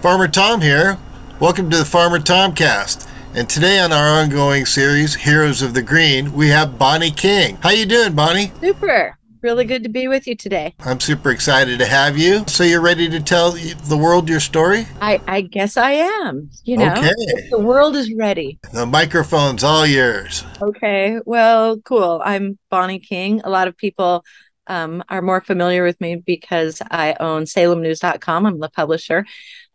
Farmer Tom here. Welcome to the Farmer Tomcast. And today on our ongoing series, Heroes of the Green, we have Bonnie King. How you doing, Bonnie? Super. Really good to be with you today. I'm super excited to have you. So you're ready to tell the world your story? I guess I am. Okay. The world is ready. The microphone's all yours. Okay. Well, cool. I'm Bonnie King. A lot of people are more familiar with me because I own SalemNews.com. I'm the publisher,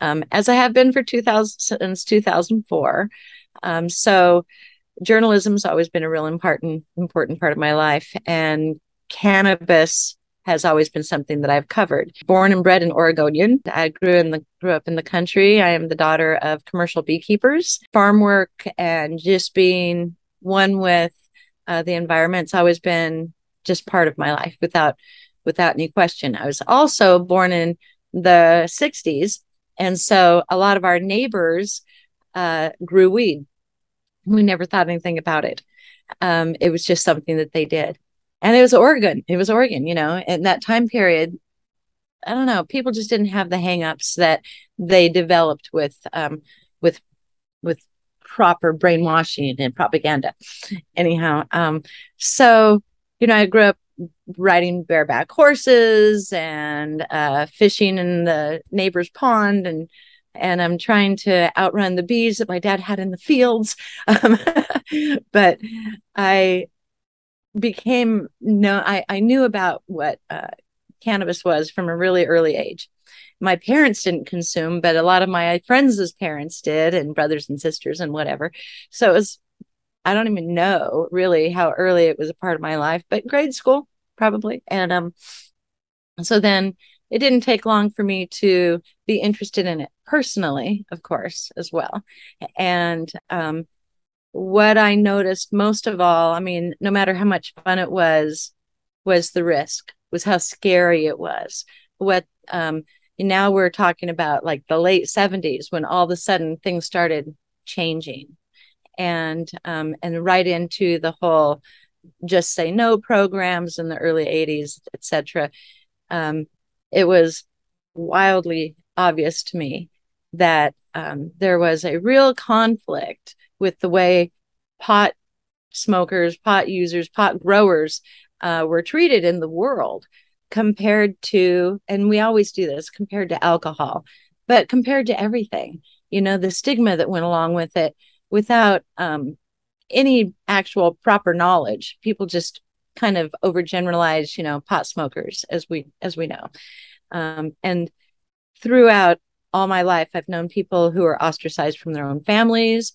as I have been since 2004. So journalism's always been a real important part of my life, and cannabis has always been something that I've covered. Born and bred an Oregonian, I grew up in the country. I am the daughter of commercial beekeepers. Farm work and just being one with the environment's always been just part of my life without any question. I was also born in the 60s, and so a lot of our neighbors grew weed. We never thought anything about it. It was just something that they did. And it was Oregon, in that time period. I don't know, people just didn't have the hangups that they developed with proper brainwashing and propaganda. Anyhow, so I grew up riding bareback horses and fishing in the neighbor's pond, and I'm trying to outrun the bees that my dad had in the fields. But I knew about what cannabis was from a really early age. My parents didn't consume, but a lot of my friends' parents did, and brothers and sisters and whatever. So I don't even know really how early it was a part of my life, but grade school probably. And so then it didn't take long for me to be interested in it personally, of course, as well. And what I noticed most of all, no matter how much fun it was the risk, was how scary it was. Now we're talking about like the late 70s when all of a sudden things started changing, and right into the whole Just Say No programs in the early 80s, etc. It was wildly obvious to me that there was a real conflict with the way pot smokers, pot users, pot growers were treated in the world compared to, and we always do this, compared to alcohol, but compared to everything, the stigma that went along with it without any actual proper knowledge. People just kind of overgeneralize, pot smokers, as we know. And throughout all my life, I've known people who are ostracized from their own families.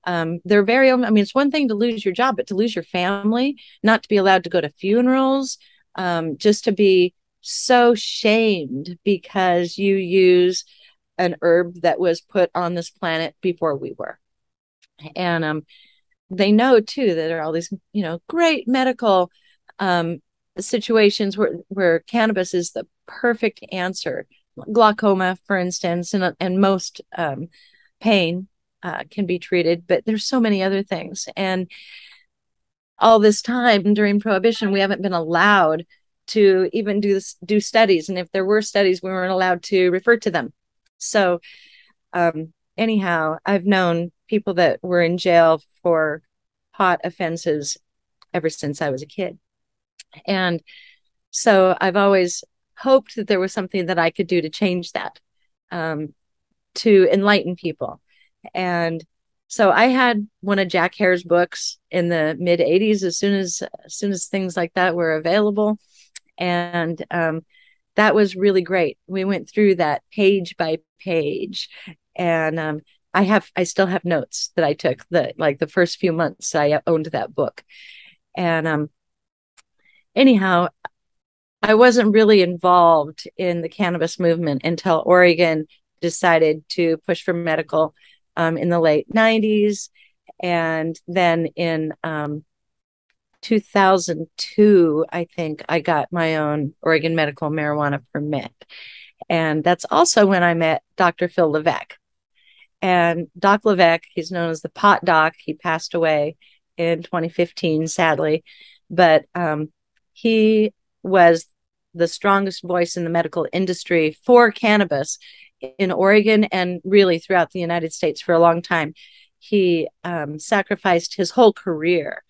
They're very, it's one thing to lose your job, but to lose your family, not to be allowed to go to funerals, just to be so shamed because you use an herb that was put on this planet before we were. And they know too that there are all these, great medical situations where cannabis is the perfect answer. Glaucoma, for instance, and most pain can be treated, but there's so many other things. And all this time during Prohibition, we haven't been allowed to even do studies. And if there were studies, we weren't allowed to refer to them. So anyhow, I've known people that were in jail for pot offenses ever since I was a kid. And so I've always hoped that there was something that I could do to change that, to enlighten people. And so I had one of Jack Hare's books in the mid 80s, as soon as things like that were available. And that was really great. We went through that page by page, and I still have notes that I took the first few months I owned that book. And anyhow, I wasn't really involved in the cannabis movement until Oregon decided to push for medical in the late 90s. And then in 2002, I think I got my own Oregon medical marijuana permit. And that's also when I met Dr. Phil Levesque. And Doc Levesque, he's known as the pot doc. He passed away in 2015, sadly. But he was the strongest voice in the medical industry for cannabis in Oregon and really throughout the United States for a long time. He sacrificed his whole career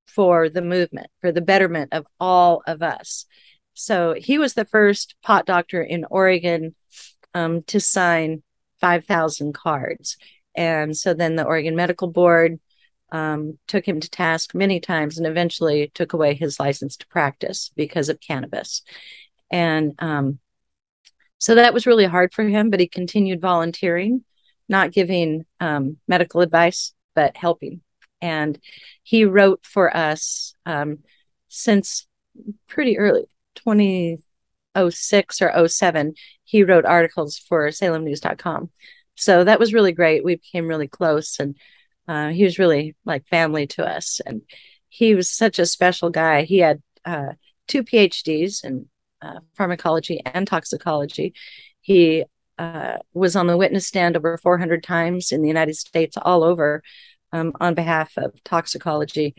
for the movement, for the betterment of all of us. So he was the first pot doctor in Oregon to sign 5,000 cards. And so then the Oregon Medical Board took him to task many times and eventually took away his license to practice because of cannabis. And so that was really hard for him, but he continued volunteering, not giving medical advice, but helping. And he wrote for us since pretty early, 2006 or 07, he wrote articles for salemnews.com. So that was really great. We became really close, and he was really like family to us. And he was such a special guy. He had 2 PhDs in pharmacology and toxicology. He was on the witness stand over 400 times in the United States, all over, on behalf of toxicology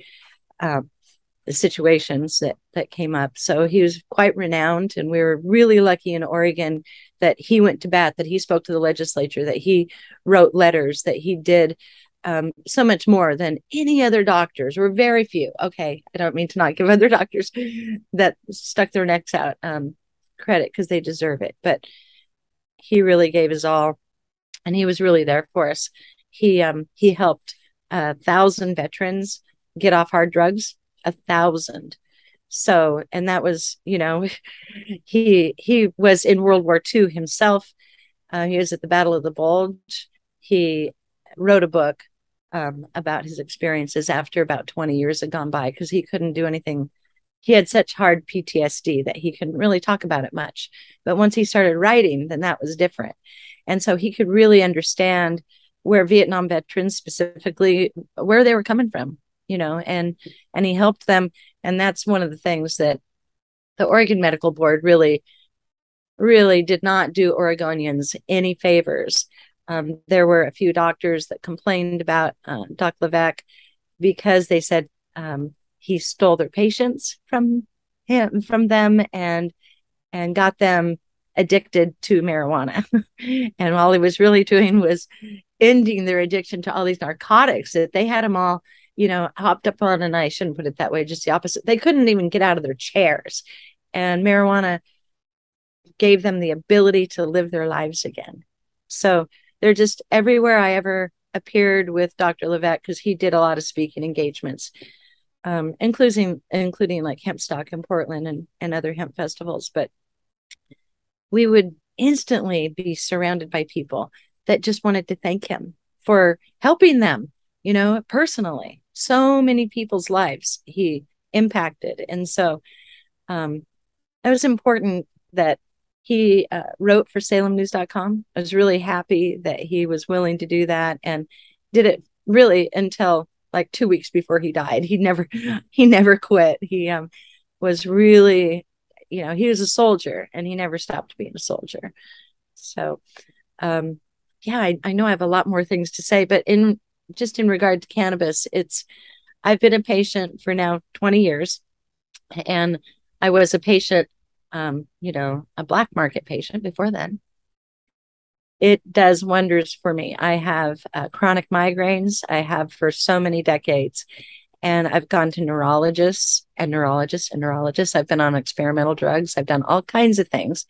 situations that came up. So he was quite renowned, and we were really lucky in Oregon that he went to bat, that he spoke to the legislature, that he wrote letters, that he did so much more than any other doctors. We're very few. Okay, I don't mean to not give other doctors that stuck their necks out credit, because they deserve it. But he really gave his all, and he was really there for us. He helped 1,000 veterans get off hard drugs, 1,000. So, and that was, he was in World War II himself. He was at the Battle of the Bulge. He wrote a book about his experiences after about 20 years had gone by, because he couldn't do anything. He had such hard PTSD that he couldn't really talk about it much. But once he started writing, then that was different. And so he could really understand where Vietnam veterans specifically, where they were coming from, and he helped them. And that's one of the things that the Oregon Medical Board really did not do Oregonians any favors. There were a few doctors that complained about Doc Levesque, because they said he stole their patients from them and got them addicted to marijuana. And all he was really doing was ending their addiction to all these narcotics that they had them all, hopped up on. And I shouldn't put it that way, just the opposite. They couldn't even get out of their chairs. And marijuana gave them the ability to live their lives again. So they're just everywhere I ever appeared with Dr. Levesque, because he did a lot of speaking engagements, including like Hempstock in Portland and other hemp festivals. But we would instantly be surrounded by people that just wanted to thank him for helping them, personally. So many people's lives he impacted. And so it was important that he wrote for salemnews.com. I was really happy that he was willing to do that, and did it really until like 2 weeks before he died. He never quit. He was really, he was a soldier, and he never stopped being a soldier. So, yeah, I know I have a lot more things to say, but in regard to cannabis, I've been a patient for now 20 years, and I was a patient, a black market patient before then. It does wonders for me. I have chronic migraines. I have for so many decades, and I've gone to neurologists and neurologists and neurologists. I've been on experimental drugs. I've done all kinds of things.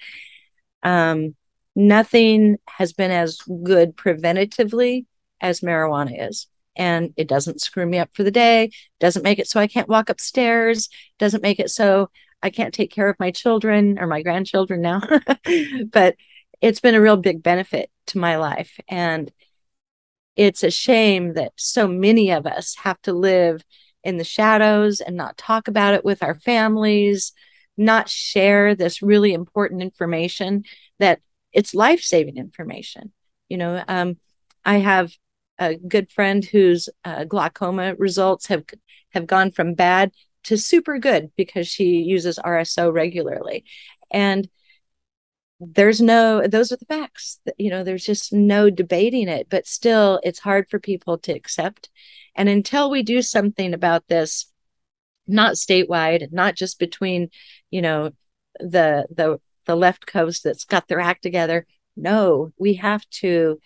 Nothing has been as good preventatively as marijuana is. And it doesn't screw me up for the day, doesn't make it so I can't walk upstairs, doesn't make it so I can't take care of my children or my grandchildren now. But it's been a real big benefit to my life. And it's a shame that so many of us have to live in the shadows and not talk about it with our families, not share this really important information, that it's life-saving information. I have a good friend whose glaucoma results have gone from bad to super good because she uses RSO regularly. And those are the facts. There's just no debating it, but still it's hard for people to accept. And until we do something about this, not statewide, not just between, the left coast that's got their act together, No, we have to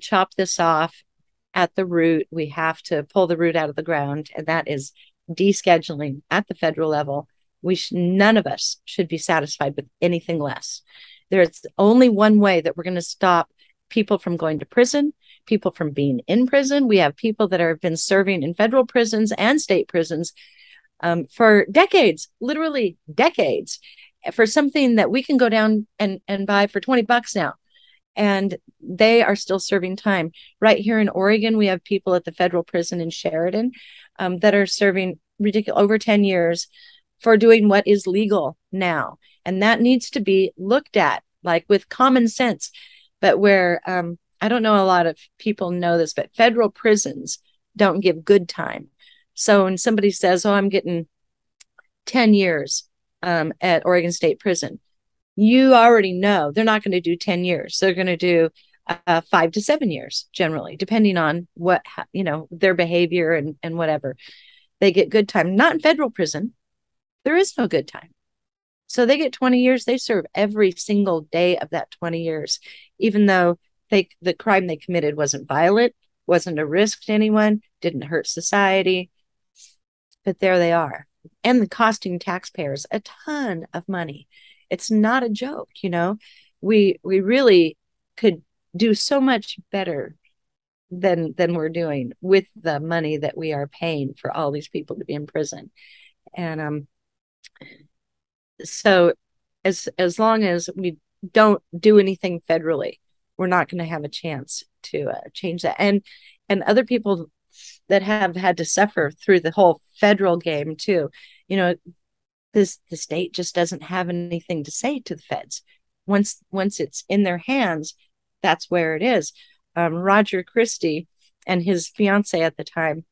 chop this off at the root. We have to pull the root out of the ground, and that is descheduling at the federal level. None of us should be satisfied with anything less. There's only one way that we're going to stop people from going to prison, people from being in prison. We have people that have been serving in federal prisons and state prisons for decades, literally decades, for something that we can go down and buy for $20 now. And they are still serving time. Right here in Oregon, we have people at the federal prison in Sheridan that are serving ridiculous over 10 years for doing what is legal now. And that needs to be looked at, like with common sense. But where I don't know a lot of people know this, but federal prisons don't give good time. So when somebody says, oh, I'm getting 10 years at Oregon State Prison, you already know they're not going to do 10 years. They're going to do 5 to 7 years, generally, depending on what, their behavior and whatever. They get good time. Not in federal prison. There is no good time. So they get 20 years. They serve every single day of that 20 years, even though the crime they committed wasn't violent, wasn't a risk to anyone, didn't hurt society. But there they are. And costing taxpayers a ton of money. It's not a joke, We really could do so much better than we're doing with the money that we are paying for all these people to be in prison. And so as long as we don't do anything federally, we're not going to have a chance to change that. And other people that have had to suffer through the whole federal game too, the state just doesn't have anything to say to the feds. Once it's in their hands, that's where it is. Roger Christie and his fiance at the time,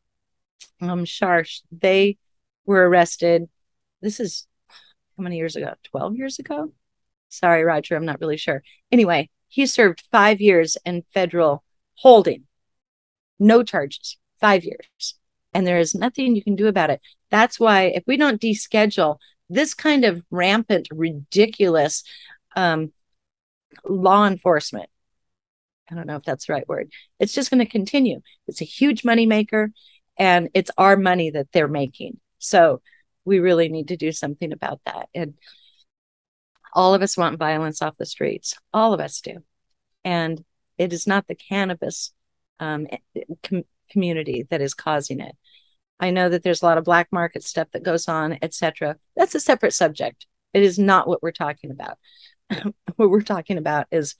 Sharsh, they were arrested. This is how many years ago? 12 years ago? Sorry, Roger, I'm not really sure. Anyway, he served 5 years in federal holding. No charges, 5 years. And there is nothing you can do about it. That's why if we don't deschedule this kind of rampant, ridiculous law enforcement, I don't know if that's the right word, it's just going to continue. It's a huge moneymaker, and it's our money that they're making. So we really need to do something about that. And all of us want violence off the streets. All of us do. And it is not the cannabis community that is causing it. I know that there's a lot of black market stuff that goes on, etc. That's a separate subject. It is not what we're talking about. What we're talking about is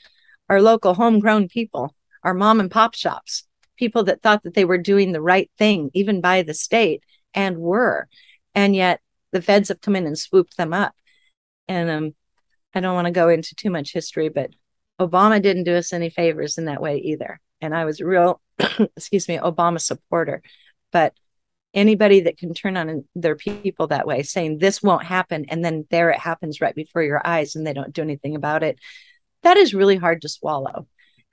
our local homegrown people, our mom and pop shops, people that thought that they were doing the right thing, even by the state, and were. And yet the feds have come in and swooped them up. And I don't want to go into too much history, but Obama didn't do us any favors in that way either. And I was a real, Obama supporter. But anybody that can turn on their people that way, saying this won't happen, and then there it happens right before your eyes and they don't do anything about it, that is really hard to swallow.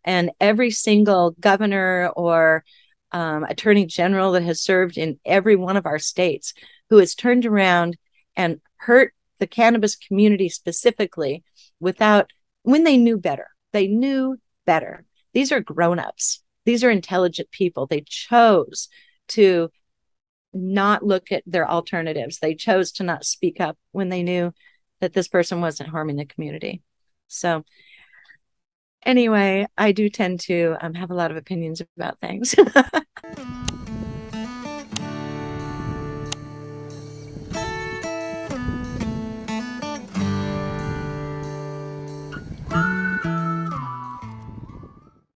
And every single governor or attorney general that has served in every one of our states who has turned around and hurt the cannabis community specifically when they knew better. They knew better. These are grown-ups. These are intelligent people. They chose to not look at their alternatives. They chose to not speak up when they knew that this person wasn't harming the community. So anyway, I do tend to have a lot of opinions about things.